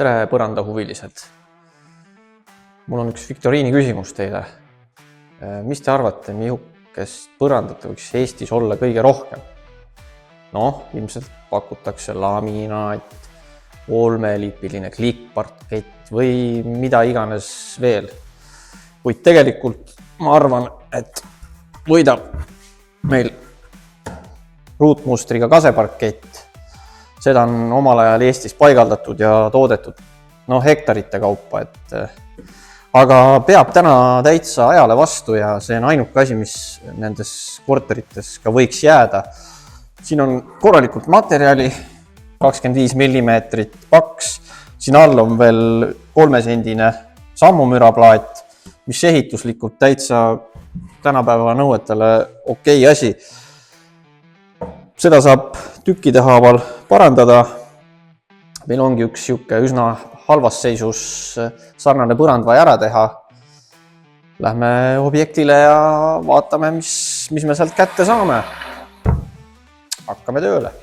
Tere põrandahuvilised! Mul on üks viktoriini küsimus teile. Mis te arvate, mihukest põrandat võiks Eestis olla kõige rohkem? Ilmselt pakutakse laminaat, olmelipiline klikkparkett või mida iganes veel. Kuid tegelikult ma arvan, et võidab meil ruutmustriga kaseparkett. Seda on omal ajal Eestis paigaldatud ja toodetud hektarite kaupa. Aga peab täna täitsa ajale vastu ja see on ainuke asi, mis nendes korterites ka võiks jääda. Siin on korralikult materjali, 25 mm paks. Siin all on veel 3-sendine sammumüraplaat, mis ehituslikult täitsa tänapäeva nõuetele okei asi. Seda saab tükkide haaval parandada. Meil ongi üks üsna halvas seisus sarnane põrand vaja ära teha. Lähme objektile ja vaatame, mis me sealt kätte saame. Hakkame tööle.